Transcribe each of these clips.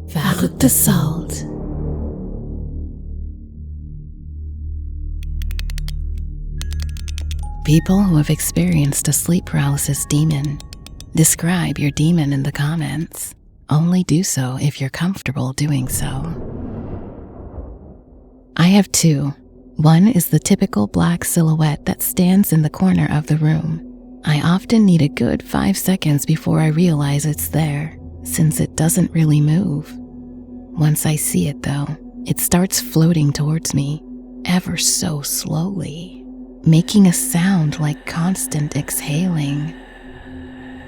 Verrückte Salt. People who have experienced a sleep paralysis demon, describe your demon in the comments. Only do so if you're comfortable doing so. I have two. One is the typical black silhouette that stands in the corner of the room. I often need a good 5 seconds before I realize it's there, since it doesn't really move. Once I see it though, it starts floating towards me, ever so slowly, making a sound like constant exhaling.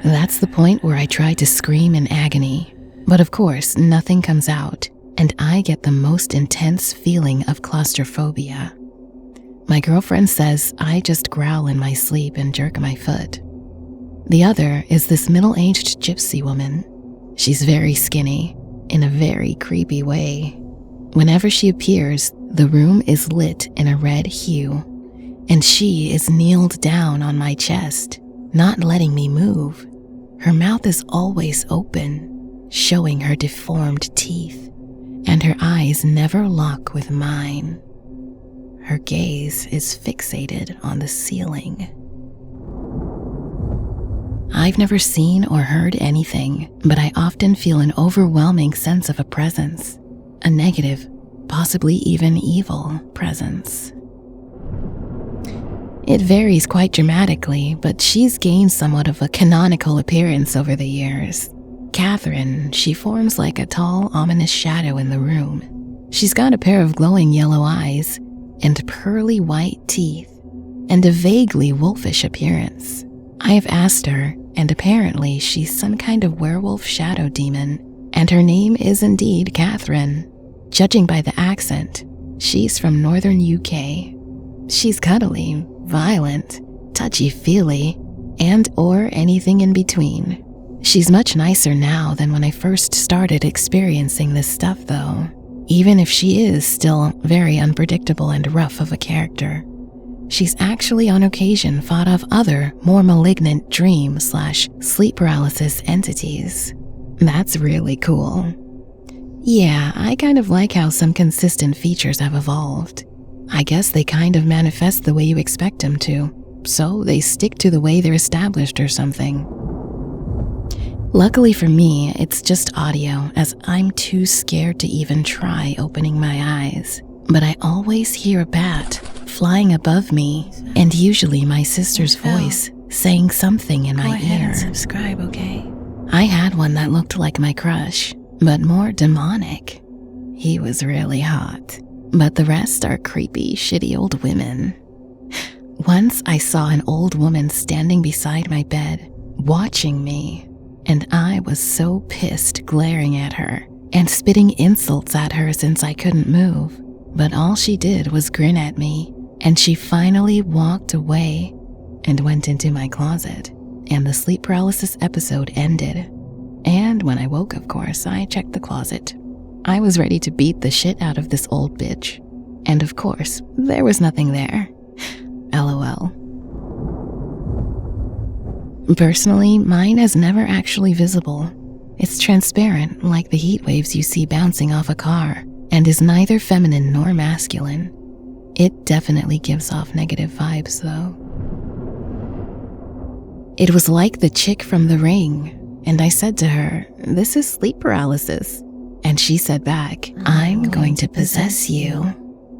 That's the point where I try to scream in agony, but of course nothing comes out, and I get the most intense feeling of claustrophobia. My girlfriend says I just growl in my sleep and jerk my foot. The other is this middle-aged gypsy woman. She's very skinny, in a very creepy way. Whenever she appears, the room is lit in a red hue, and she is kneeled down on my chest, not letting me move. Her mouth is always open, showing her deformed teeth, and her eyes never lock with mine. Her gaze is fixated on the ceiling. I've never seen or heard anything, but I often feel an overwhelming sense of a presence, a negative, possibly even evil presence. It varies quite dramatically, but she's gained somewhat of a canonical appearance over the years. Catherine, she forms like a tall, ominous shadow in the room. She's got a pair of glowing yellow eyes and pearly white teeth, and a vaguely wolfish appearance. I have asked her, and apparently she's some kind of werewolf shadow demon, and her name is indeed Catherine. Judging by the accent, she's from northern UK. She's cuddly, violent, touchy-feely, and or anything in between. She's much nicer now than when I first started experiencing this stuff though, even if she is still very unpredictable and rough of a character. She's actually on occasion fought off other, more malignant dream/sleep paralysis entities. That's really cool. Yeah, I kind of like how some consistent features have evolved. I guess they kind of manifest the way you expect them to, so they stick to the way they're established or something. Luckily for me, it's just audio, as I'm too scared to even try opening my eyes. But I always hear a bat flying above me, and usually my sister's voice saying something in my ear. Go ahead and subscribe, okay? I had one that looked like my crush, but more demonic. He was really hot, but the rest are creepy, shitty old women. Once I saw an old woman standing beside my bed, watching me, and I was so pissed glaring at her and spitting insults at her since I couldn't move. But all she did was grin at me, and she finally walked away and went into my closet, and the sleep paralysis episode ended. And when I woke, of course, I checked the closet. I was ready to beat the shit out of this old bitch. And of course, there was nothing there. LOL. Personally, mine is never actually visible. It's transparent, like the heat waves you see bouncing off a car, and is neither feminine nor masculine. It definitely gives off negative vibes, though. It was like the chick from The Ring, and I said to her, "This is sleep paralysis." And she said back, "I'm going to possess you."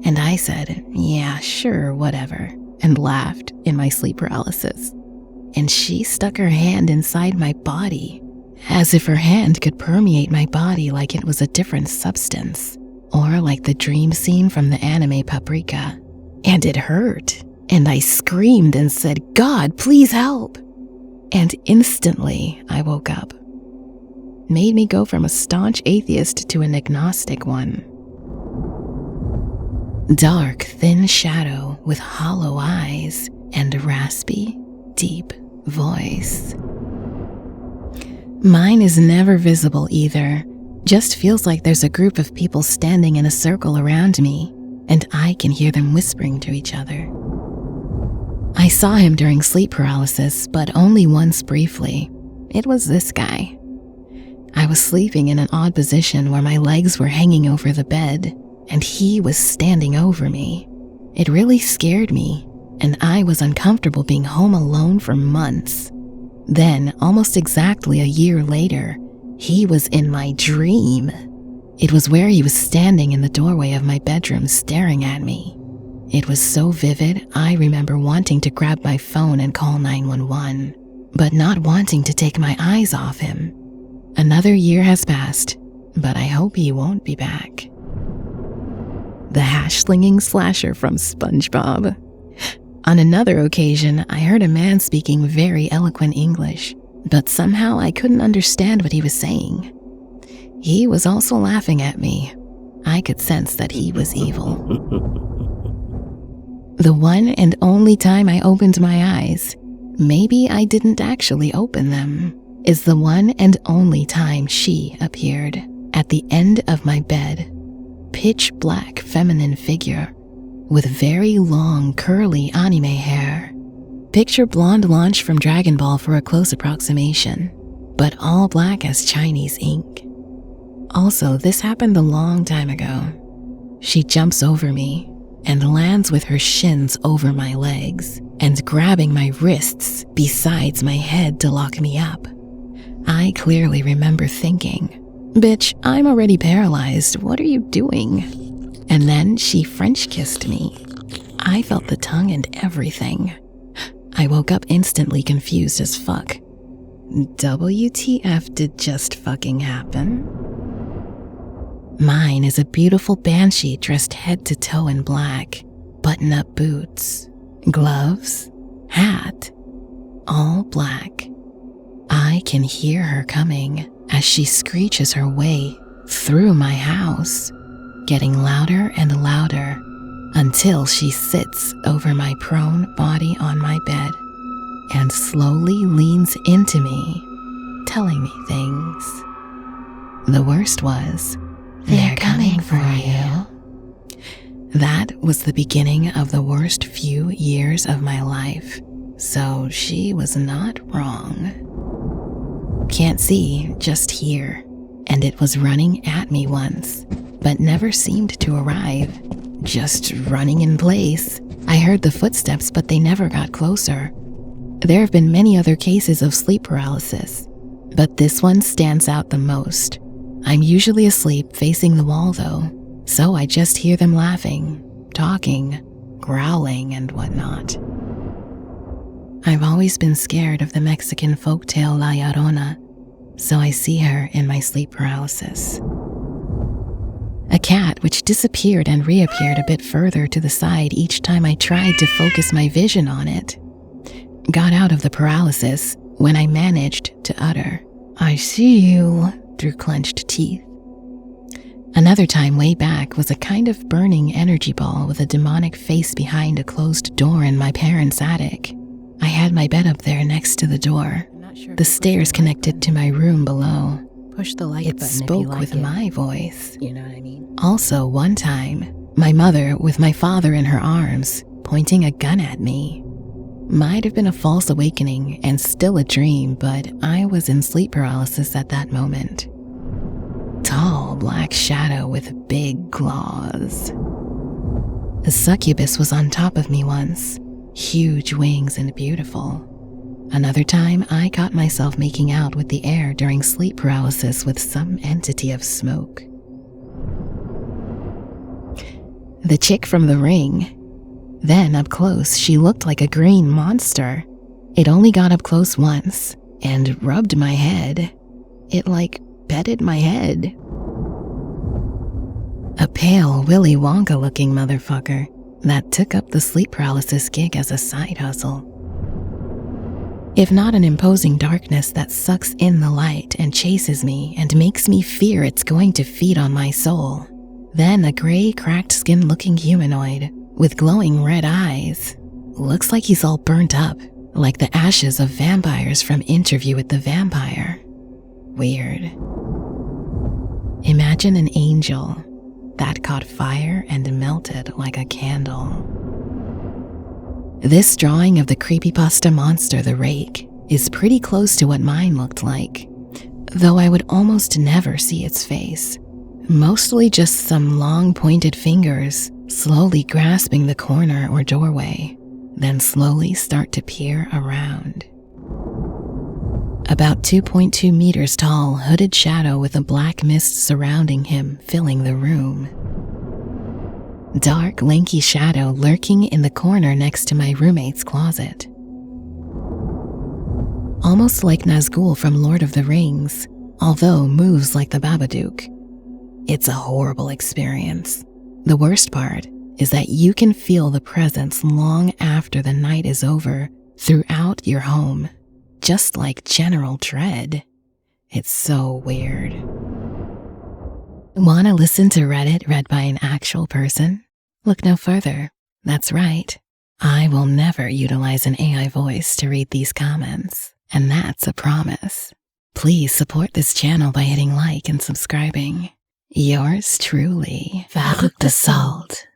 And I said, "Yeah, sure, whatever," and laughed in my sleep paralysis. And she stuck her hand inside my body, as if her hand could permeate my body like it was a different substance, or like the dream scene from the anime Paprika. And it hurt, and I screamed and said, "God, please help!" And instantly I woke up. Made me go from a staunch atheist to an agnostic one. Dark, thin shadow with hollow eyes and raspy, deep voice. Mine is never visible either. Just feels like there's a group of people standing in a circle around me, and I can hear them whispering to each other. I saw him during sleep paralysis, but only once briefly. It was this guy. I was sleeping in an odd position where my legs were hanging over the bed, and he was standing over me. It really scared me, and I was uncomfortable being home alone for months. Then, almost exactly a year later, he was in my dream. It was where he was standing in the doorway of my bedroom staring at me. It was so vivid, I remember wanting to grab my phone and call 911, but not wanting to take my eyes off him. Another year has passed, but I hope he won't be back. The hash-slinging slasher from SpongeBob. On another occasion, I heard a man speaking very eloquent English, but somehow I couldn't understand what he was saying. He was also laughing at me. I could sense that he was evil. The one and only time I opened my eyes, maybe I didn't actually open them, is the one and only time she appeared at the end of my bed. Pitch black feminine figure with very long curly anime hair. Picture blonde launch from Dragon Ball for a close approximation, but all black as Chinese ink. Also, this happened a long time ago. She jumps over me and lands with her shins over my legs and grabbing my wrists besides my head to lock me up. I clearly remember thinking, "Bitch, I'm already paralyzed. What are you doing?" And then she French kissed me. I felt the tongue and everything. I woke up instantly confused as fuck. WTF did just fucking happen? Mine is a beautiful banshee dressed head to toe in black, button-up boots, gloves, hat, all black. I can hear her coming as she screeches her way through my house, getting louder and louder until she sits over my prone body on my bed and slowly leans into me, telling me things. The worst was, "They're coming for you." That was the beginning of the worst few years of my life, so she was not wrong. Can't see, just hear, and it was running at me once, but never seemed to arrive, just running in place. I heard the footsteps, but they never got closer. There have been many other cases of sleep paralysis, but this one stands out the most. I'm usually asleep facing the wall though, so I just hear them laughing, talking, growling, and whatnot. I've always been scared of the Mexican folktale La Llorona, so I see her in my sleep paralysis. A cat which disappeared and reappeared a bit further to the side each time I tried to focus my vision on it. Got out of the paralysis when I managed to utter, "I see you," through clenched teeth. Another time way back was a kind of burning energy ball with a demonic face behind a closed door in my parents' attic. I had my bed up there next to the door. The stairs connected to my room below. Push the like It button spoke if you like with it. my voice. You know what I mean? Also, one time, my mother with my father in her arms, pointing a gun at me. Might have been a false awakening and still a dream, but I was in sleep paralysis at that moment. Tall black shadow with big claws. A succubus was on top of me once, huge wings and beautiful. Another time, I caught myself making out with the air during sleep paralysis with some entity of smoke. The chick from The Ring. Then, up close, she looked like a green monster. It only got up close once and rubbed my head. It petted my head. A pale Willy Wonka-looking motherfucker that took up the sleep paralysis gig as a side hustle. If not an imposing darkness that sucks in the light and chases me and makes me fear it's going to feed on my soul, then a gray, cracked-skin-looking humanoid with glowing red eyes. Looks like he's all burnt up, like the ashes of vampires from Interview with the Vampire. Weird. Imagine an angel that caught fire and melted like a candle. This drawing of the creepypasta monster the Rake is pretty close to what mine looked like. though I would almost never see its face, mostly just some long pointed fingers slowly grasping the corner or doorway, then slowly start to peer around. About 2.2 meters tall, hooded shadow with a black mist surrounding him, filling the room. Dark, lanky shadow lurking in the corner next to my roommate's closet. Almost like Nazgul from Lord of the Rings, although moves like the Babadook. It's a horrible experience. The worst part is that you can feel the presence long after the night is over throughout your home, just like general dread. It's so weird. Want to listen to Reddit read by an actual person? Look no further. That's right. I will never utilize an AI voice to read these comments, and that's a promise. Please support this channel by hitting like and subscribing. Yours truly, Verrückte Salt.